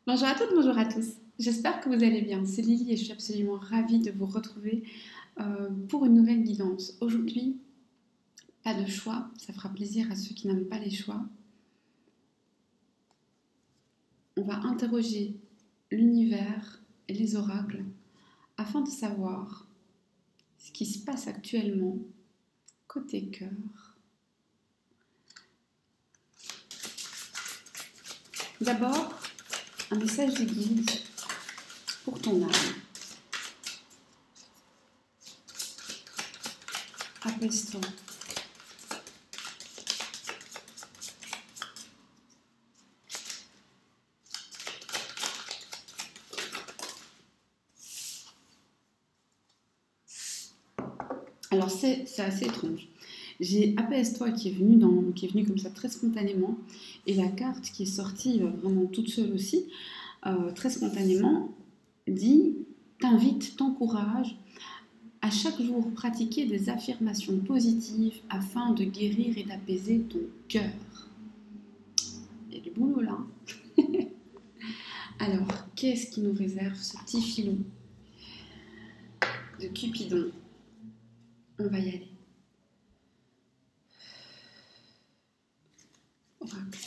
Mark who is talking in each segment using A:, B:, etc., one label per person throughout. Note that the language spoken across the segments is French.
A: Bonjour à toutes, bonjour à tous. J'espère que vous allez bien. C'est Lily et je suis absolument ravie de vous retrouver pour une nouvelle guidance. Aujourd'hui, pas de choix, ça fera plaisir à ceux qui n'aiment pas les choix. On va interroger l'univers et les oracles afin de savoir ce qui se passe actuellement côté cœur. D'abord, un message de guide pour ton âme. Apaise-toi. Alors c'est assez étrange. J'ai Apaise-toi qui est venu comme ça très spontanément, et la carte qui est sortie vraiment toute seule aussi, très spontanément, dit t'invite, t'encourage à chaque jour pratiquer des affirmations positives afin de guérir et d'apaiser ton cœur. Il y a du boulot là. Alors, qu'est-ce qui nous réserve ce petit filon de Cupidon? On va y aller. Oracle.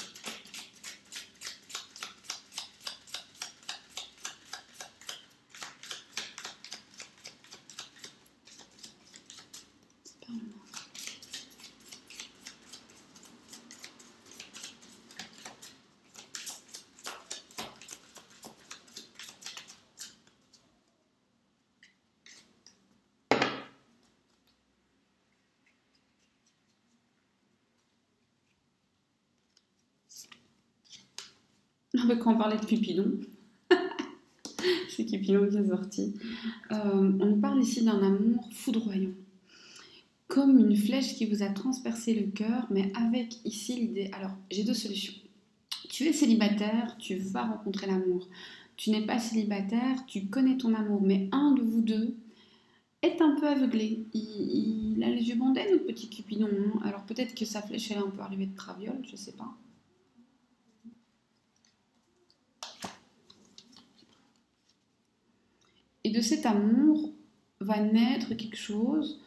A: Quand on parlait de Cupidon, c'est Cupidon qui est sorti. On nous parle ici d'un amour foudroyant, comme une flèche qui vous a transpercé le cœur, mais avec ici l'idée. Alors, j'ai deux solutions. Tu es célibataire, tu vas rencontrer l'amour. Tu n'es pas célibataire, tu connais ton amour, mais un de vous deux est un peu aveuglé. Il a les yeux bandés, notre petit Cupidon. Alors peut-être que sa flèche elle est un peu arrivée de traviole, je sais pas. Et de cet amour va naître quelque chose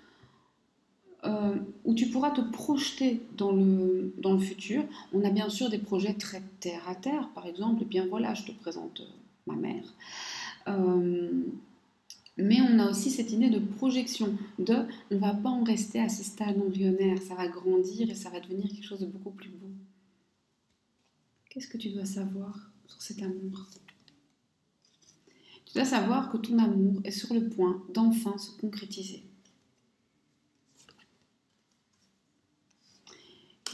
A: où tu pourras te projeter dans le futur. On a bien sûr des projets très terre à terre, par exemple, et bien voilà, je te présente ma mère. Mais on a aussi cette idée de projection, on ne va pas en rester à ce stade embryonnaire, ça va grandir et ça va devenir quelque chose de beaucoup plus beau. Qu'est-ce que tu dois savoir sur cet amour? Tu dois savoir que ton amour est sur le point d'enfin se concrétiser.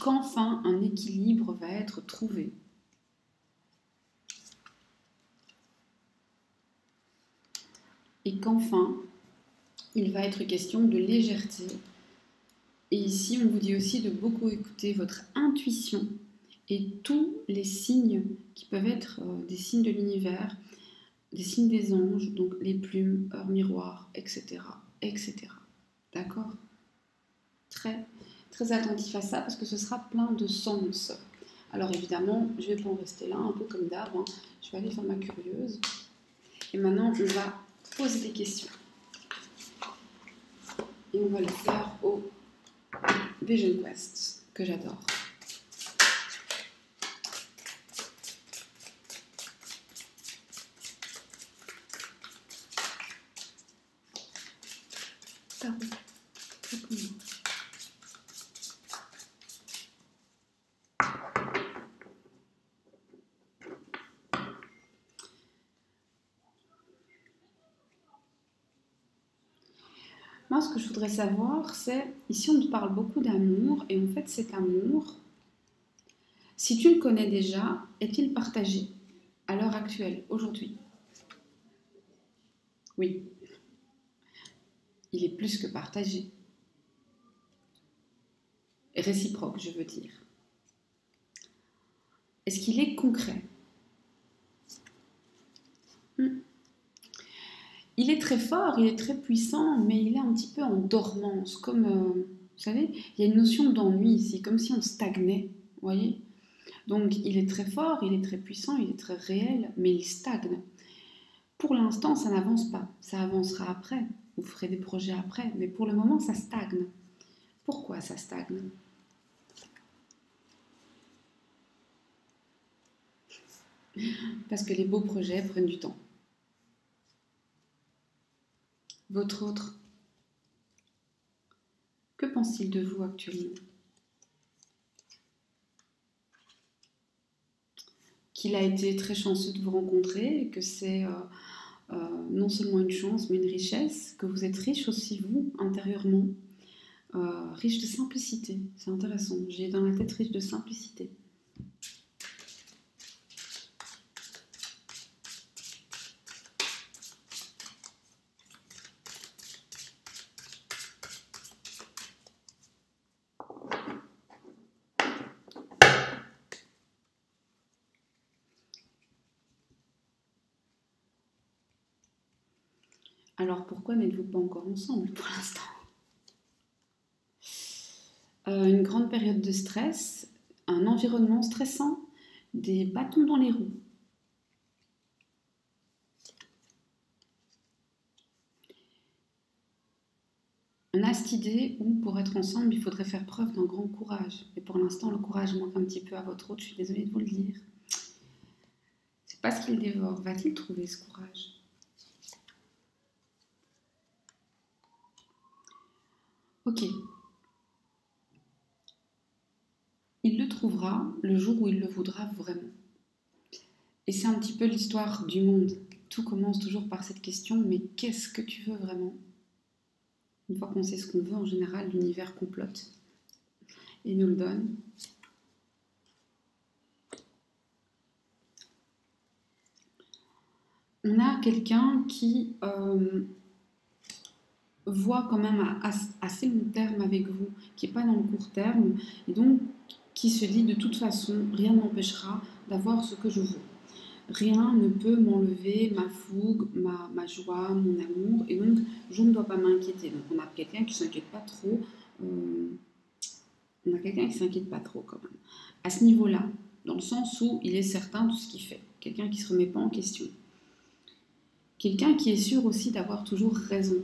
A: Qu'enfin un équilibre va être trouvé. Et qu'enfin, il va être question de légèreté. Et ici, on vous dit aussi de beaucoup écouter votre intuition et tous les signes qui peuvent être des signes de l'univers, des signes des anges, donc les plumes, heures miroirs, etc. etc. D'accord? Très, très attentif à ça parce que ce sera plein de sens. Alors évidemment, je vais pas en rester là, un peu comme d'hab. Hein. Je vais aller faire ma curieuse. Et maintenant, on va poser des questions. Et on va le faire au Vision Quest, que j'adore. Moi, ce que je voudrais savoir, c'est, ici on te parle beaucoup d'amour, et en fait cet amour, si tu le connais déjà, est-il partagé à l'heure actuelle, aujourd'hui? Oui, il est plus que partagé. Réciproque, je veux dire. Est-ce qu'il est concret? Il est très fort, il est très puissant, mais il est un petit peu en dormance, comme, vous savez, il y a une notion d'ennui ici, comme si on stagnait, vous voyez. Donc il est très fort, il est très puissant, il est très réel, mais il stagne. Pour l'instant, ça n'avance pas. Ça avancera après. Vous ferez des projets après, mais pour le moment, ça stagne. Pourquoi ça stagne? Parce que les beaux projets prennent du temps. Votre autre, que pense-t-il de vous actuellement? Qu'il a été très chanceux de vous rencontrer et que c'est non seulement une chance mais une richesse, que vous êtes riche aussi vous, intérieurement, riche de simplicité. C'est intéressant, j'ai dans la tête riche de simplicité. Alors pourquoi n'êtes-vous pas encore ensemble pour l'instant? Une grande période de stress, un environnement stressant, des bâtons dans les roues. On a cette idée où pour être ensemble, il faudrait faire preuve d'un grand courage. Et pour l'instant, le courage manque un petit peu à votre hôte, je suis désolée de vous le dire. C'est pas ce qu'il dévore. Va-t-il trouver ce courage? Ok. Il le trouvera le jour où il le voudra vraiment. Et c'est un petit peu l'histoire du monde. Tout commence toujours par cette question, mais qu'est-ce que tu veux vraiment? Une fois qu'on sait ce qu'on veut, en général, l'univers complote et nous le donne. On a quelqu'un qui voit quand même à assez long terme avec vous, qui n'est pas dans le court terme, et donc qui se dit de toute façon, rien ne m'empêchera d'avoir ce que je veux. Rien ne peut m'enlever ma fougue, ma joie, mon amour, et donc je ne dois pas m'inquiéter. Donc on a quelqu'un qui ne s'inquiète pas trop, on a quelqu'un qui s'inquiète pas trop quand même. À ce niveau-là, dans le sens où il est certain de ce qu'il fait. Quelqu'un qui ne se remet pas en question. Quelqu'un qui est sûr aussi d'avoir toujours raison.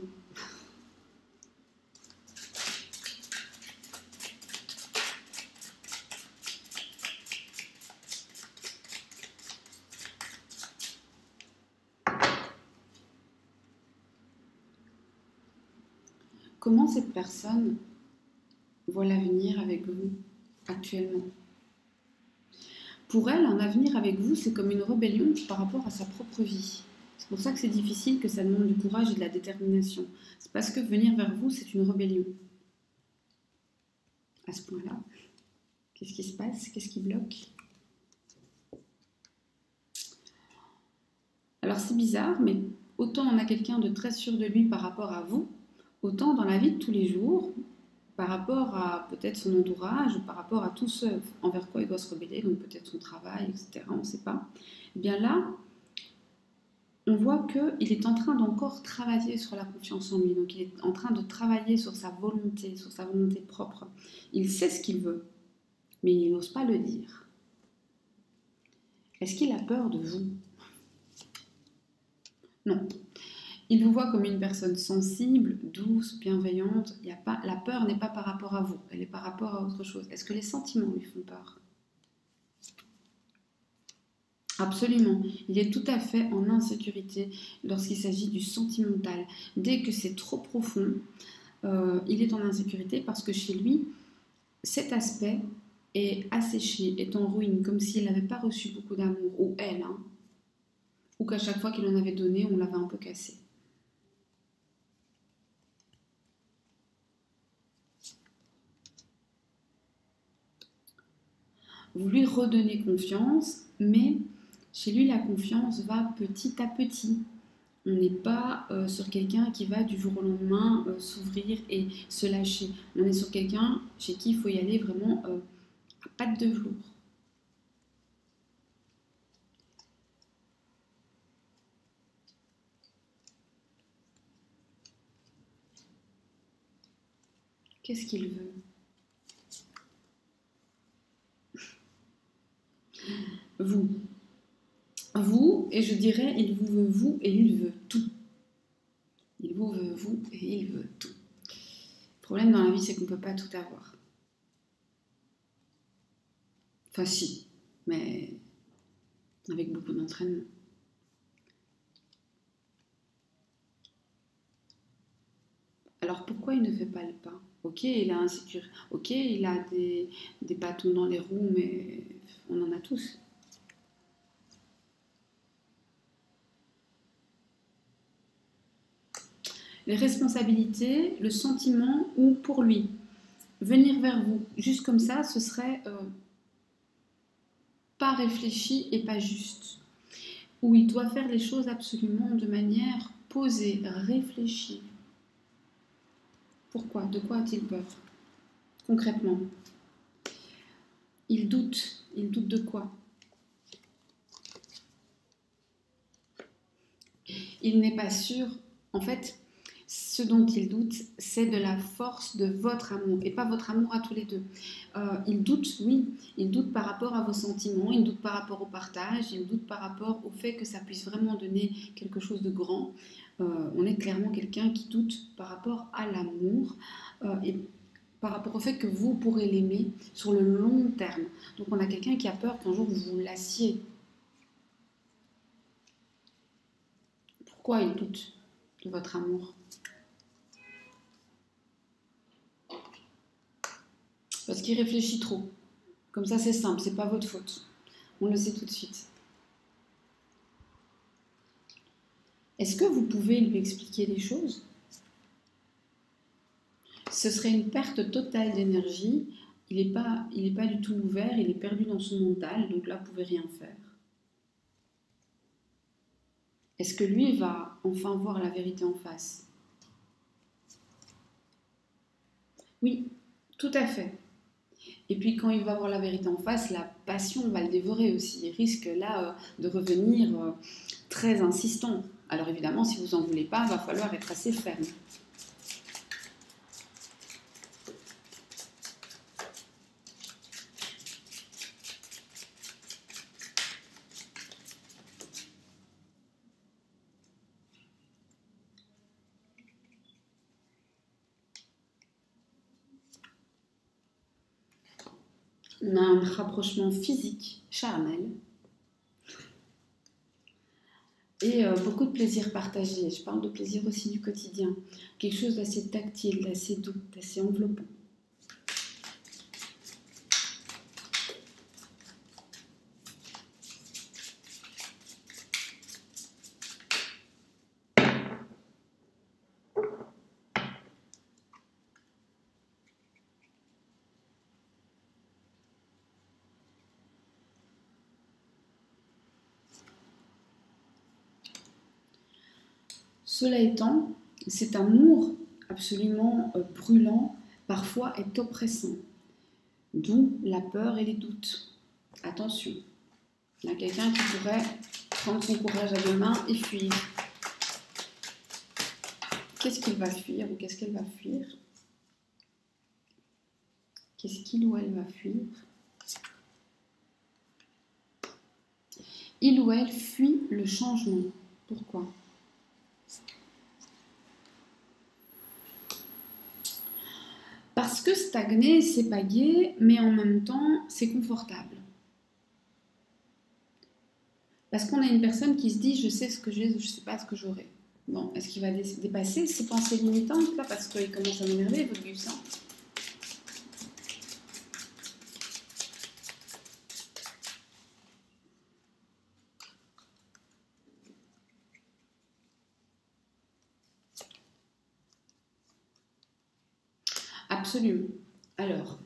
A: Comment cette personne voit l'avenir avec vous actuellement? Pour elle, un avenir avec vous, c'est comme une rébellion par rapport à sa propre vie. C'est pour ça que c'est difficile, que ça demande du courage et de la détermination. C'est parce que venir vers vous, c'est une rébellion. À ce point-là, qu'est-ce qui se passe? Qu'est-ce qui bloque? Alors c'est bizarre, mais autant on a quelqu'un de très sûr de lui par rapport à vous, autant dans la vie de tous les jours, par rapport à peut-être son entourage, par rapport à tout ce envers quoi il doit se rebeller, donc peut-être son travail, etc., on ne sait pas, et bien là, on voit qu'il est en train d'encore travailler sur la confiance en lui, donc il est en train de travailler sur sa volonté propre. Il sait ce qu'il veut, mais il n'ose pas le dire. Est-ce qu'il a peur de vous? Non. Il vous voit comme une personne sensible, douce, bienveillante. Il y a pas, la peur n'est pas par rapport à vous, elle est par rapport à autre chose. Est-ce que les sentiments lui font peur? Absolument. Il est tout à fait en insécurité lorsqu'il s'agit du sentimental. Dès que c'est trop profond, il est en insécurité parce que chez lui, cet aspect est asséché, est en ruine, comme s'il n'avait pas reçu beaucoup d'amour, ou elle, hein, ou qu'à chaque fois qu'il en avait donné, on l'avait un peu cassé. Vous lui redonnez confiance, mais chez lui, la confiance va petit à petit. On n'est pas sur quelqu'un qui va du jour au lendemain s'ouvrir et se lâcher. On est sur quelqu'un chez qui il faut y aller vraiment à patte de velours. Qu'est-ce qu'il veut? vous. Vous, et je dirais, il vous veut vous et il veut tout. Il vous veut vous et il veut tout. Le problème dans la vie, c'est qu'on ne peut pas tout avoir. Enfin si, mais avec beaucoup d'entraînement. Alors pourquoi il ne fait pas le pas? Ok, il a insécurité. Ok, il a des bâtons dans les roues, mais on en a tous. Les responsabilités, le sentiment ou pour lui. Venir vers vous, juste comme ça, ce serait pas réfléchi et pas juste. Où il doit faire les choses absolument de manière posée, réfléchie. Pourquoi? De quoi a-t-il peur? Concrètement. Il doute. Il doute de quoi? Il n'est pas sûr. En fait, ce dont il doute, c'est de la force de votre amour et pas votre amour à tous les deux. Il doute, oui, il doute par rapport à vos sentiments, il doute par rapport au partage, il doute par rapport au fait que ça puisse vraiment donner quelque chose de grand. On est clairement quelqu'un qui doute par rapport à l'amour et par rapport au fait que vous pourrez l'aimer sur le long terme. Donc on a quelqu'un qui a peur qu'un jour vous vous lassiez. Pourquoi il doute de votre amour? Parce qu'il réfléchit trop. Comme ça, c'est simple, c'est pas votre faute. On le sait tout de suite. Est-ce que vous pouvez lui expliquer les choses? Ce serait une perte totale d'énergie. Il n'est pas du tout ouvert, il est perdu dans son mental, donc là, vous ne pouvez rien faire. Est-ce que lui va enfin voir la vérité en face? Oui, tout à fait. Et puis quand il va voir la vérité en face, la passion va le dévorer aussi. Il risque là de revenir très insistant. Alors évidemment, si vous n'en voulez pas, il va falloir être assez ferme. On a un rapprochement physique, charnel, et beaucoup de plaisir partagé. Je parle de plaisir aussi du quotidien. Quelque chose d'assez tactile, d'assez doux, d'assez enveloppant. Cela étant, cet amour absolument brûlant, parfois est oppressant. D'où la peur et les doutes. Attention, il y a quelqu'un qui pourrait prendre son courage à deux mains et fuir. Qu'est-ce qu'il va fuir ou qu'est-ce qu'elle va fuir? Qu'est-ce qu'il ou elle va fuir? Il ou elle fuit le changement. Pourquoi? Parce que stagner, c'est pas gai, mais en même temps, c'est confortable. Parce qu'on a une personne qui se dit, je sais ce que j'ai, je ne sais pas ce que j'aurai. Bon, est-ce qu'il va dépasser ces pensées limitantes là? Parce qu'il commence à m'énerver, votre gus, hein? Absolument. Alors,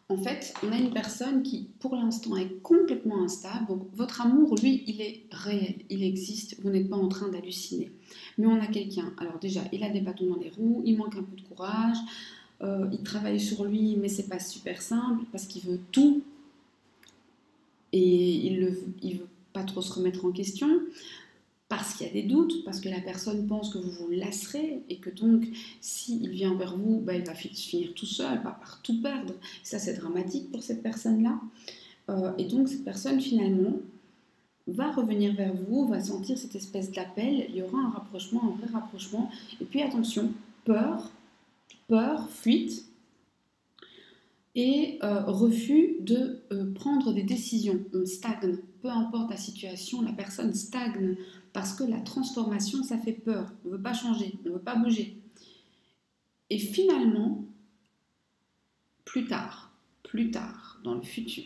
A: en fait, on a une personne qui, pour l'instant, est complètement instable. Donc, votre amour, lui, il est réel, il existe, vous n'êtes pas en train d'halluciner. Mais on a quelqu'un, alors déjà, il a des bâtons dans les roues, il manque un peu de courage, il travaille sur lui, mais c'est pas super simple, parce qu'il veut tout, et il veut pas trop se remettre en question. Parce qu'il y a des doutes, parce que la personne pense que vous vous lasserez et que donc, s'il vient vers vous, il va finir tout seul, va par tout perdre. Ça, c'est dramatique pour cette personne-là. Et donc cette personne finalement va revenir vers vous, va sentir cette espèce d'appel, il y aura un rapprochement, un vrai rapprochement. Et puis attention, peur, fuite et refus de prendre des décisions. On stagne, peu importe la situation, la personne stagne parce que la transformation, ça fait peur. On ne veut pas changer, on ne veut pas bouger. Et finalement, plus tard, dans le futur,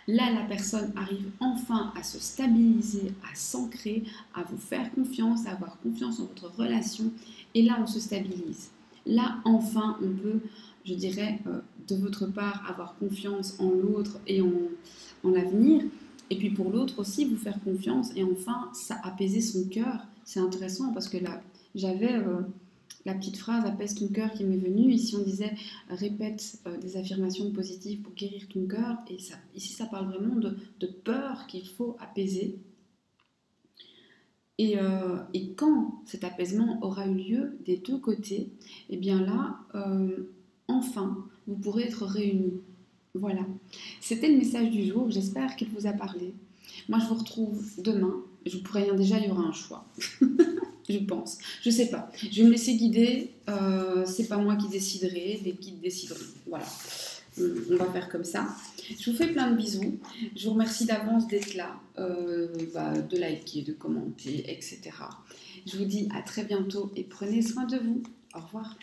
A: là, la personne arrive enfin à se stabiliser, à s'ancrer, à vous faire confiance, à avoir confiance en votre relation. Et là, on se stabilise. Là, enfin, on peut, je dirais, de votre part, avoir confiance en l'autre et en l'avenir. Et puis pour l'autre aussi, vous faire confiance et enfin, ça apaiser son cœur. C'est intéressant parce que là, j'avais la petite phrase apaise ton cœur qui m'est venue. Ici, on disait répète des affirmations positives pour guérir ton cœur. Et ça, ici, ça parle vraiment de peur qu'il faut apaiser. Et quand cet apaisement aura eu lieu des deux côtés, et bien là, enfin, vous pourrez être réunis. Voilà. C'était le message du jour. J'espère qu'il vous a parlé. Moi, je vous retrouve demain. Je vous préviens déjà, il y aura un choix. Je pense. Je sais pas. Je vais me laisser guider. C'est pas moi qui déciderai. Les guides décideront. Voilà. On va faire comme ça. Je vous fais plein de bisous. Je vous remercie d'avance d'être là, de liker, de commenter, etc. Je vous dis à très bientôt et prenez soin de vous. Au revoir.